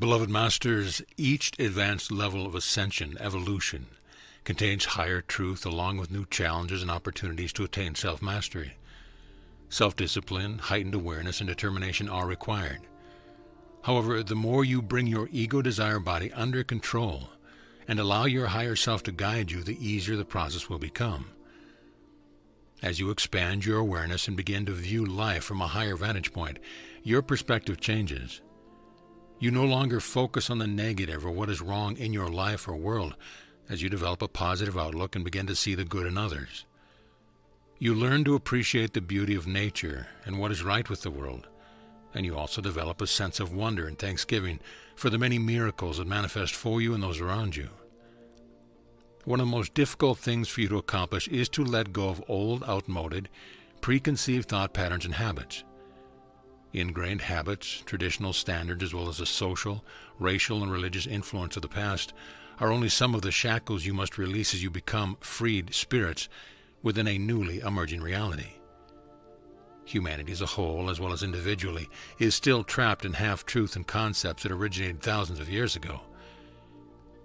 Beloved Masters, each advanced level of ascension, evolution, contains higher truth along with new challenges and opportunities to attain self-mastery. Self-discipline, heightened awareness, and determination are required. However, the more you bring your ego-desire body under control and allow your higher self to guide you, the easier the process will become. As you expand your awareness and begin to view life from a higher vantage point, your perspective changes. You no longer focus on the negative or what is wrong in your life or world as you develop a positive outlook and begin to see the good in others. You learn to appreciate the beauty of nature and what is right with the world, and you also develop a sense of wonder and thanksgiving for the many miracles that manifest for you and those around you. One of the most difficult things for you to accomplish is to let go of old, outmoded, preconceived thought patterns and habits. Ingrained habits, traditional standards, as well as the social, racial, and religious influence of the past are only some of the shackles you must release as you become freed spirits within a newly emerging reality. Humanity as a whole, as well as individually, is still trapped in half-truth and concepts that originated thousands of years ago.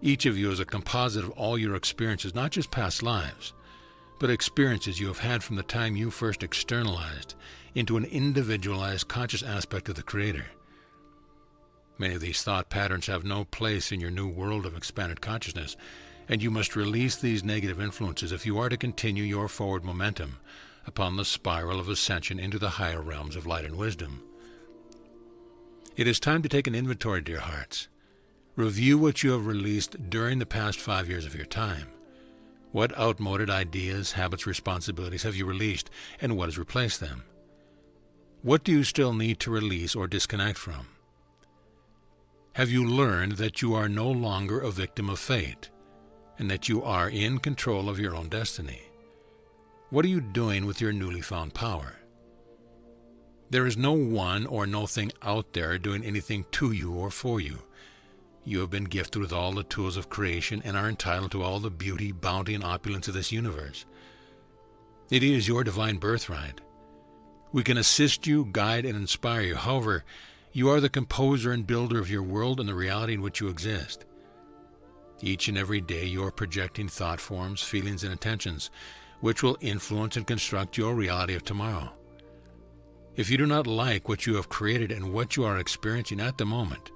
Each of you is a composite of all your experiences, not just past lives, but experiences you have had from the time you first externalized into an individualized conscious aspect of the Creator. Many of these thought patterns have no place in your new world of expanded consciousness, and you must release these negative influences if you are to continue your forward momentum upon the spiral of ascension into the higher realms of light and wisdom. It is time to take an inventory, dear hearts. Review what you have released during the past 5 years of your time. What outmoded ideas, habits, responsibilities have you released, and what has replaced them? What do you still need to release or disconnect from? Have you learned that you are no longer a victim of fate, and that you are in control of your own destiny? What are you doing with your newly found power? There is no one or no thing out there doing anything to you or for you. You have been gifted with all the tools of creation and are entitled to all the beauty, bounty, and opulence of this universe. It is your divine birthright. We can assist you, guide, and inspire you. However, you are the composer and builder of your world and the reality in which you exist. Each and every day you are projecting thought forms, feelings, and intentions, which will influence and construct your reality of tomorrow. If you do not like what you have created and what you are experiencing at the moment,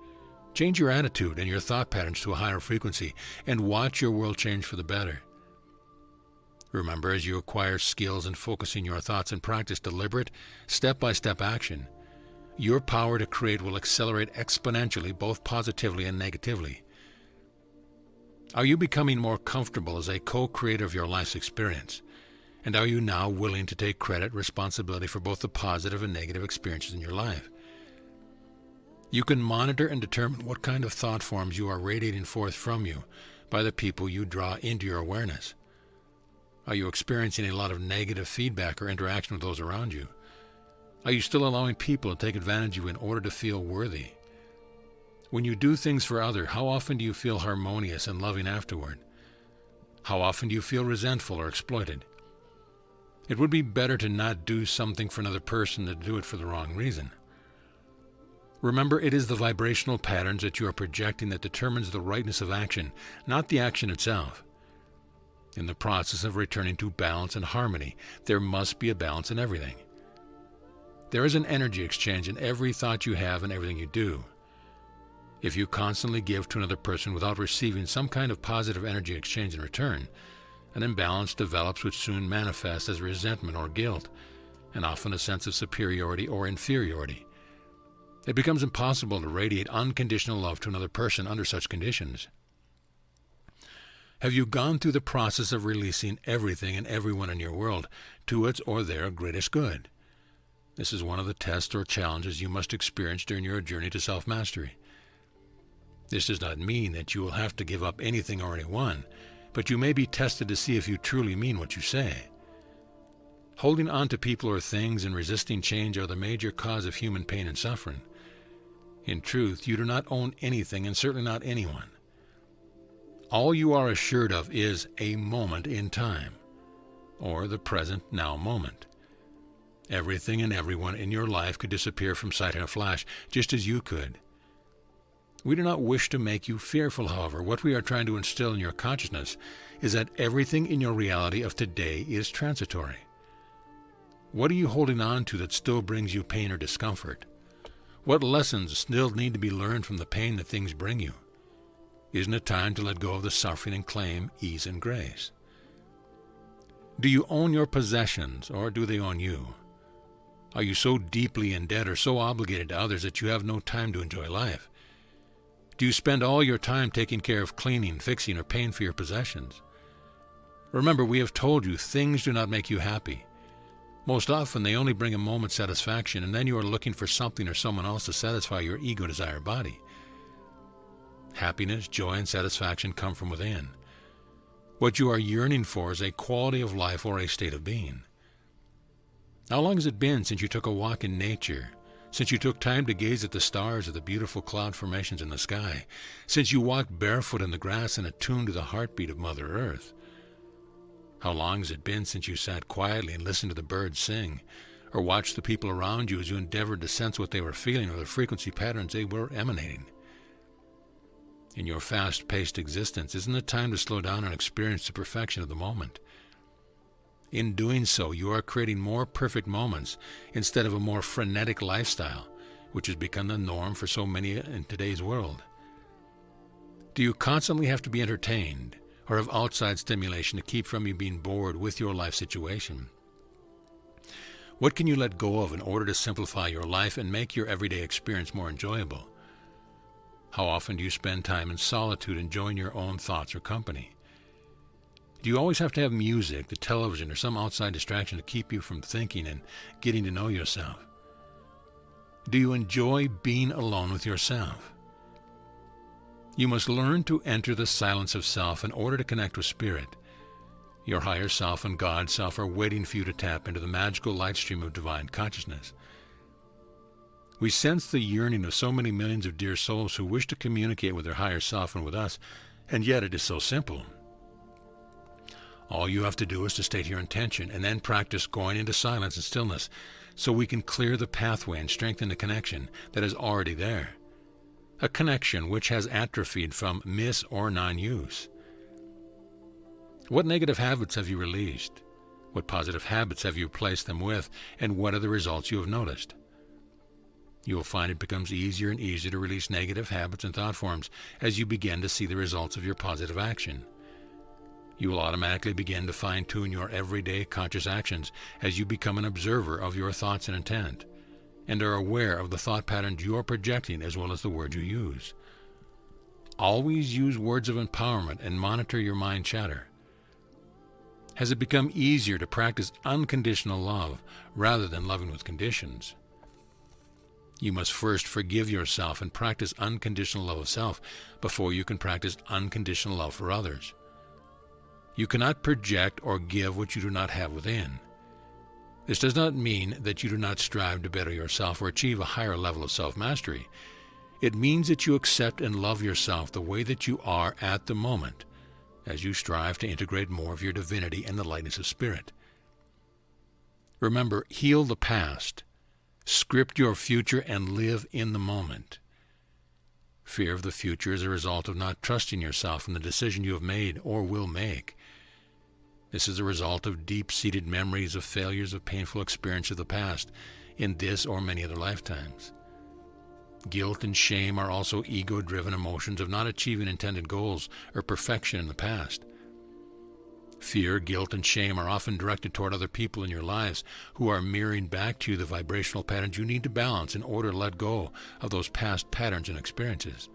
change your attitude and your thought patterns to a higher frequency and watch your world change for the better. Remember, as you acquire skills in focusing your thoughts and practice deliberate, step-by-step action, your power to create will accelerate exponentially, both positively and negatively. Are you becoming more comfortable as a co-creator of your life's experience? And are you now willing to take credit, responsibility for both the positive and negative experiences in your life? You can monitor and determine what kind of thought forms you are radiating forth from you by the people you draw into your awareness. Are you experiencing a lot of negative feedback or interaction with those around you? Are you still allowing people to take advantage of you in order to feel worthy? When you do things for others, how often do you feel harmonious and loving afterward? How often do you feel resentful or exploited? It would be better to not do something for another person than to do it for the wrong reason. Remember, it is the vibrational patterns that you are projecting that determines the rightness of action, not the action itself. In the process of returning to balance and harmony, there must be a balance in everything. There is an energy exchange in every thought you have and everything you do. If you constantly give to another person without receiving some kind of positive energy exchange in return, an imbalance develops which soon manifests as resentment or guilt, and often a sense of superiority or inferiority. It becomes impossible to radiate unconditional love to another person under such conditions. Have you gone through the process of releasing everything and everyone in your world to its or their greatest good? This is one of the tests or challenges you must experience during your journey to self-mastery. This does not mean that you will have to give up anything or anyone, but you may be tested to see if you truly mean what you say. Holding on to people or things and resisting change are the major cause of human pain and suffering. In truth, you do not own anything and certainly not anyone. All you are assured of is a moment in time, or the present now moment. Everything and everyone in your life could disappear from sight in a flash, just as you could. We do not wish to make you fearful, however. What we are trying to instill in your consciousness is that everything in your reality of today is transitory. What are you holding on to that still brings you pain or discomfort? What lessons still need to be learned from the pain that things bring you? Isn't it time to let go of the suffering and claim ease and grace? Do you own your possessions, or do they own you? Are you so deeply in debt or so obligated to others that you have no time to enjoy life? Do you spend all your time taking care of cleaning, fixing, or paying for your possessions? Remember, we have told you things do not make you happy. Most often, they only bring a moment's satisfaction, and then you are looking for something or someone else to satisfy your ego-desire body. Happiness, joy, and satisfaction come from within. What you are yearning for is a quality of life or a state of being. How long has it been since you took a walk in nature, since you took time to gaze at the stars or the beautiful cloud formations in the sky, since you walked barefoot in the grass and attuned to the heartbeat of Mother Earth? How long has it been since you sat quietly and listened to the birds sing, or watched the people around you as you endeavored to sense what they were feeling or the frequency patterns they were emanating? In your fast-paced existence, isn't it time to slow down and experience the perfection of the moment? In doing so, you are creating more perfect moments instead of a more frenetic lifestyle, which has become the norm for so many in today's world. Do you constantly have to be entertained, or have outside stimulation to keep from you being bored with your life situation? What can you let go of in order to simplify your life and make your everyday experience more enjoyable? How often do you spend time in solitude enjoying your own thoughts or company? Do you always have to have music, the television, or some outside distraction to keep you from thinking and getting to know yourself? Do you enjoy being alone with yourself? You must learn to enter the silence of self in order to connect with Spirit. Your higher self and God self are waiting for you to tap into the magical light stream of divine consciousness. We sense the yearning of so many millions of dear souls who wish to communicate with their higher self and with us, and yet it is so simple. All you have to do is to state your intention and then practice going into silence and stillness so we can clear the pathway and strengthen the connection that is already there. A connection which has atrophied from mis- or non-use. What negative habits have you released? What positive habits have you replaced them with? And what are the results you have noticed? You will find it becomes easier and easier to release negative habits and thought forms as you begin to see the results of your positive action. You will automatically begin to fine-tune your everyday conscious actions as you become an observer of your thoughts and intent, and are aware of the thought patterns you are projecting as well as the words you use. Always use words of empowerment and monitor your mind chatter. Has it become easier to practice unconditional love rather than loving with conditions? You must first forgive yourself and practice unconditional love of self before you can practice unconditional love for others. You cannot project or give what you do not have within. This does not mean that you do not strive to better yourself or achieve a higher level of self-mastery. It means that you accept and love yourself the way that you are at the moment, as you strive to integrate more of your divinity and the lightness of spirit. Remember, heal the past, script your future, and live in the moment. Fear of the future is a result of not trusting yourself in the decision you have made or will make. This is a result of deep-seated memories of failures of painful experience of the past in this or many other lifetimes. Guilt and shame are also ego-driven emotions of not achieving intended goals or perfection in the past. Fear, guilt, and shame are often directed toward other people in your lives who are mirroring back to you the vibrational patterns you need to balance in order to let go of those past patterns and experiences.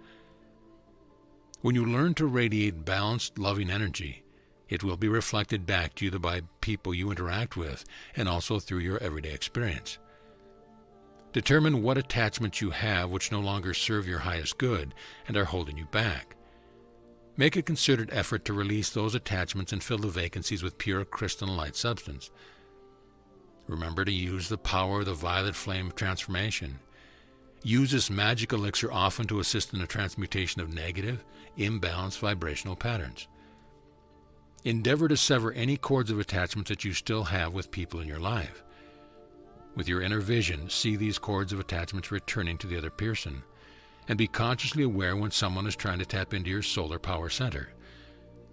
When you learn to radiate balanced, loving energy, it will be reflected back to you by people you interact with and also through your everyday experience. Determine what attachments you have which no longer serve your highest good and are holding you back. Make a concerted effort to release those attachments and fill the vacancies with pure crystalline light substance. Remember to use the power of the violet flame of transformation. Use this magic elixir often to assist in the transmutation of negative, imbalanced vibrational patterns. Endeavor to sever any cords of attachments that you still have with people in your life. With your inner vision, see these cords of attachments returning to the other person. and be consciously aware when someone is trying to tap into your solar power center,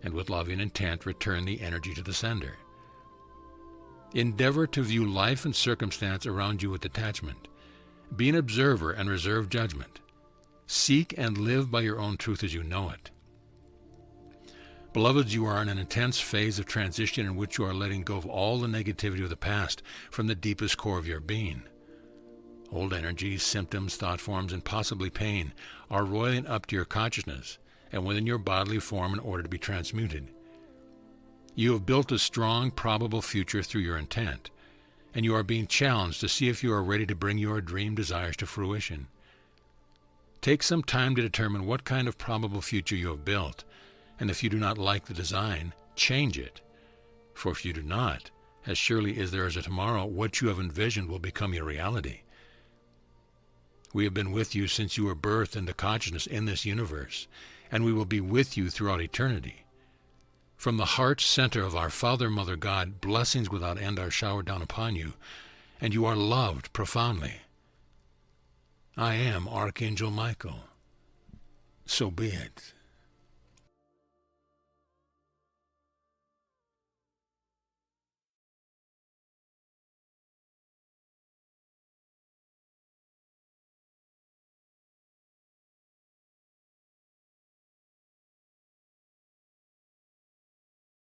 and with loving intent return the energy to the sender. Endeavor to view life and circumstance around you with detachment. Be an observer and reserve judgment. Seek and live by your own truth as you know it. Beloveds, you are in an intense phase of transition in which you are letting go of all the negativity of the past from the deepest core of your being. Old energies, symptoms, thought forms, and possibly pain are roiling up to your consciousness and within your bodily form in order to be transmuted. You have built a strong, probable future through your intent, and you are being challenged to see if you are ready to bring your dream desires to fruition. Take some time to determine what kind of probable future you have built, and if you do not like the design, change it. For if you do not, as surely as there is a tomorrow, what you have envisioned will become your reality. We have been with you since you were birthed into consciousness in this universe, and we will be with you throughout eternity. From the heart center of our Father, Mother, God, blessings without end are showered down upon you, and you are loved profoundly. I am Archangel Michael. So be it.